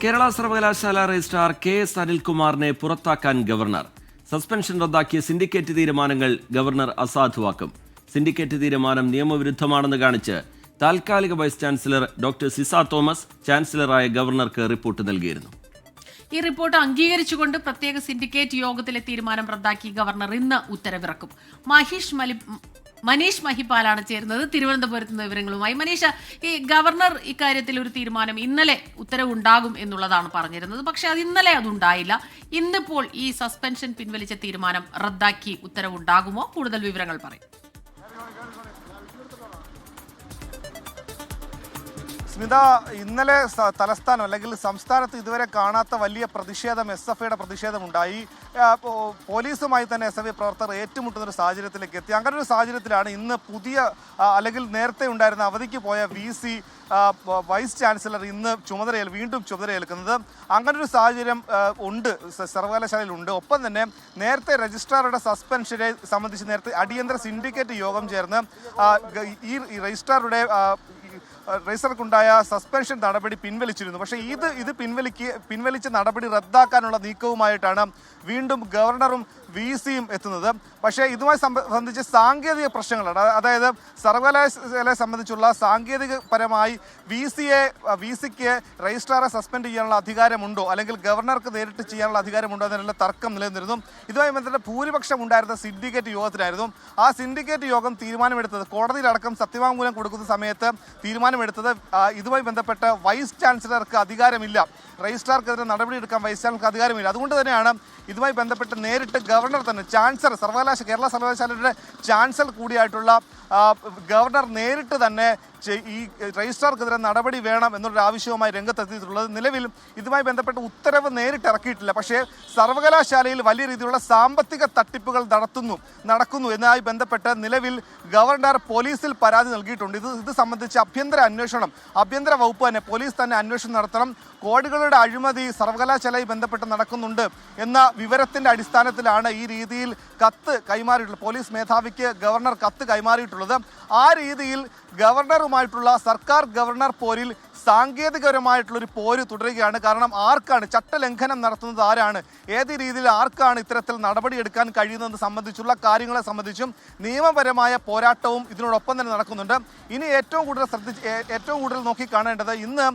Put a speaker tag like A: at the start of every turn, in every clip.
A: കേരള സർവകലാശാല registrar K S. അനിൽകുമാറിനെ പുറത്താക്കാൻ ഗവർണർ. സസ്പെൻഷൻ റദ്ദാക്കിയ സിൻഡിക്കേറ്റ് തീരുമാനങ്ങൾ ഗവർണർ അസാധുവാക്കും. സിൻഡിക്കേറ്റ് തീരുമാനം നിയമവിരുദ്ധമാണെന്ന് കാണിച്ച് താൽക്കാലിക vice chancellor doctor Ciza Thomas ചാൻസലറായ ഗവർണർക്ക് റിപ്പോർട്ട് നൽകിയിരുന്നു.
B: ഈ റിപ്പോർട്ട് അംഗീകരിച്ചുകൊണ്ട് പ്രത്യേക സിൻഡിക്കേറ്റ് യോഗത്തിലെ തീരുമാനം റദ്ദാക്കി ഗവർണർ ഇന്ന് ഉത്തരവിറക്കും. മനീഷ് മഹിപാലാണ് ചേരുന്നത് തിരുവനന്തപുരത്ത് നിന്ന് വിവരങ്ങളുമായി. മനീഷ്, ഈ ഗവർണർ ഇക്കാര്യത്തിൽ ഒരു തീരുമാനം ഇന്നലെ ഉത്തരവുണ്ടാകും എന്നുള്ളതാണ് പറഞ്ഞിരുന്നത്. പക്ഷെ ഇന്നലെ അതുണ്ടായില്ല. ഇന്നിപ്പോൾ ഈ സസ്പെൻഷൻ പിൻവലിച്ച തീരുമാനം റദ്ദാക്കി ഉത്തരവുണ്ടാകുമോ? കൂടുതൽ വിവരങ്ങൾ പറയും.
C: സ്മിത, ഇന്നലെ തലസ്ഥാനം അല്ലെങ്കിൽ സംസ്ഥാനത്ത് ഇതുവരെ കാണാത്ത വലിയ പ്രതിഷേധം SFIയുടെ പ്രതിഷേധമുണ്ടായി. പോലീസുമായി തന്നെ SFI പ്രവർത്തകർ ഏറ്റുമുട്ടുന്നൊരു സാഹചര്യത്തിലേക്ക് എത്തി. അങ്ങനെ ഒരു സാഹചര്യത്തിലാണ് ഇന്ന് പുതിയ അല്ലെങ്കിൽ നേരത്തെ ഉണ്ടായിരുന്ന അവധിക്ക് പോയ VC വൈസ് ചാൻസലർ ഇന്ന് വീണ്ടും ചുമതലയേൽക്കുന്നത്. അങ്ങനൊരു സാഹചര്യം ഉണ്ട്, സർവകലാശാലയിലുണ്ട്. ഒപ്പം തന്നെ നേരത്തെ രജിസ്ട്രാറുടെ സസ്പെൻഷനെ സംബന്ധിച്ച് നേരത്തെ അടിയന്തര സിൻഡിക്കേറ്റ് യോഗം ചേർന്ന് ഈ രജിസ്ട്രാർക്കുണ്ടായ സസ്പെൻഷൻ നടപടി പിൻവലിച്ചിരുന്നു. പക്ഷേ ഇത് പിൻവലിച്ച നടപടി റദ്ദാക്കാനുള്ള നീക്കവുമായിട്ടാണ് വീണ്ടും ഗവർണറും VCയും എത്തുന്നത്. പക്ഷേ ഇതുമായി സംബന്ധിച്ച് സാങ്കേതിക പ്രശ്നങ്ങളാണ്. അതായത് സർവകലാശാലയെ സംബന്ധിച്ചുള്ള സാങ്കേതികപരമായി VCക്ക് രജിസ്ട്രാറെ സസ്പെൻഡ് ചെയ്യാനുള്ള അധികാരമുണ്ടോ, അല്ലെങ്കിൽ ഗവർണർക്ക് നേരിട്ട് ചെയ്യാനുള്ള അധികാരമുണ്ടോ എന്നുള്ള തർക്കം നിലനിന്നിരുന്നു. ഇതുമായി ബന്ധപ്പെട്ട ഭൂരിപക്ഷം ഉണ്ടായിരുന്ന സിൻഡിക്കേറ്റ് യോഗത്തിലായിരുന്നു. ആ സിൻഡിക്കേറ്റ് യോഗം തീരുമാനമെടുത്തത്, കോടതിയിലടക്കം സത്യവാങ്മൂലം കൊടുക്കുന്ന സമയത്ത് തീരുമാനമെടുത്തത്, ഇതുമായി ബന്ധപ്പെട്ട് വൈസ് ചാൻസലർക്ക് അധികാരമില്ല, രജിസ്ട്രാർക്കെതിരെ നടപടിയെടുക്കാൻ വൈസ് ചാൻസലർക്ക് അധികാരമില്ല. അതുകൊണ്ട് തന്നെയാണ് ഇതുമായി ബന്ധപ്പെട്ട് നേരിട്ട് ഗവർണർ തന്നെ, കേരള സർവകലാശാലയുടെ ചാൻസലർ കൂടിയായിട്ടുള്ള ഗവർണർ നേരിട്ട് തന്നെ ഈ രജിസ്ട്രാർക്കെതിരെ നടപടി വേണം എന്നൊരു ആവശ്യവുമായി രംഗത്തെത്തിയിട്ടുള്ളത്. നിലവിൽ ഇതുമായി ബന്ധപ്പെട്ട് ഉത്തരവ് നേരിട്ട് ഇറക്കിയിട്ടില്ല. പക്ഷേ സർവകലാശാലയിൽ വലിയ രീതിയിലുള്ള സാമ്പത്തിക തട്ടിപ്പുകൾ നടക്കുന്നു എന്നതുമായി ബന്ധപ്പെട്ട് നിലവിൽ ഗവർണർ പോലീസിൽ പരാതി നൽകിയിട്ടുണ്ട്. ഇത് സംബന്ധിച്ച് ആഭ്യന്തര വകുപ്പ് തന്നെ, പോലീസ് തന്നെ അന്വേഷണം നടത്തണം. കോടികളുടെ അഴിമതി സർവകലാശാലയുമായി ബന്ധപ്പെട്ട് നടക്കുന്നുണ്ട് എന്ന വിവരത്തിന്റെ അടിസ്ഥാനത്തിലാണ് ഈ രീതിയിൽ കത്ത് കൈമാറിയിട്ടുള്ളത്. പോലീസ് മേധാവിക്ക് ഗവർണർ കത്ത് കൈമാറിയിട്ടുള്ളത്. ആ രീതിയിൽ ഗവർണറുമായിട്ടുള്ള സർക്കാർ ഗവർണർ പോരിൽ സാങ്കേതികപരമായിട്ടുള്ളൊരു പോര് തുടരുകയാണ്. കാരണം ആർക്കാണ് ചട്ടലംഘനം നടത്തുന്നത്, ആരാണ്, ഏത് രീതിയിൽ ആർക്കാണ് ഇത്തരത്തിൽ നടപടിയെടുക്കാൻ കഴിയുന്നതെന്ന് സംബന്ധിച്ചുള്ള കാര്യങ്ങളെ സംബന്ധിച്ചും നിയമപരമായ പോരാട്ടവും ഇതിനോടൊപ്പം തന്നെ നടക്കുന്നുണ്ട്. ഇനി ഏറ്റവും കൂടുതൽ നോക്കിക്കാണേണ്ടത് ഇന്ന്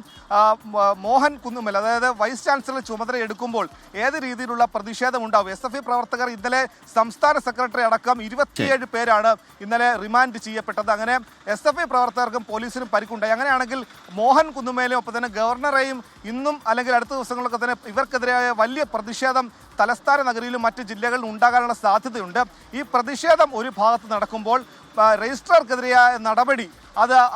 C: മോഹൻ കുന്നുമ്മൽ, അതായത് വൈസ് ചാൻസലർ ചുമതല എടുക്കുമ്പോൾ ഏത് രീതിയിലുള്ള പ്രതിഷേധം ഉണ്ടാവും. SFI പ്രവർത്തകർ ഇന്നലെ സംസ്ഥാന സെക്രട്ടറി അടക്കം 27 പേരാണ് ഇന്നലെ റിമാൻഡ് ചെയ്യപ്പെട്ടത്. അങ്ങനെ SFI പ്രവർത്തകർക്കും പോലീസിനും പരിക്കുണ്ടായി. അങ്ങനെയാണെങ്കിൽ മോഹൻ കുന്നുമേലും ഒപ്പം തന്നെ ഗവർണറെയും ഇന്നും അല്ലെങ്കിൽ അടുത്ത ദിവസങ്ങളൊക്കെ തന്നെ ഇവർക്കെതിരായ വലിയ പ്രതിഷേധം തലസ്ഥാന നഗരിയിലും മറ്റ് ജില്ലകളിലും ഉണ്ടാകാനുള്ള സാധ്യതയുണ്ട്. ഈ പ്രതിഷേധം ഒരു ഭാഗത്ത് നടക്കുമ്പോൾ രജിസ്ട്രാർക്കെതിരായ നടപടി,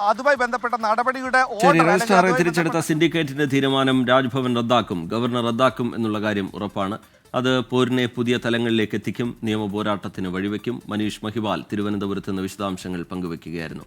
C: അതുമായി ബന്ധപ്പെട്ട നടപടിയുടെ
A: രജിസ്ട്രാറെ തിരിച്ചെടുത്ത സിൻഡിക്കേറ്റിന്റെ തീരുമാനം രാജ്ഭവൻ റദ്ദാക്കും, ഗവർണർ റദ്ദാക്കും എന്നുള്ള കാര്യം ഉറപ്പാണ്. അത് പോരിനെ പുതിയ തലങ്ങളിലേക്ക് എത്തിക്കും, നിയമ പോരാട്ടത്തിന് വഴിവെക്കും. മനീഷ് മഹിപാൽ തിരുവനന്തപുരത്ത് നിന്ന് വിശദാംശങ്ങൾ പങ്കുവയ്ക്കുകയായിരുന്നു.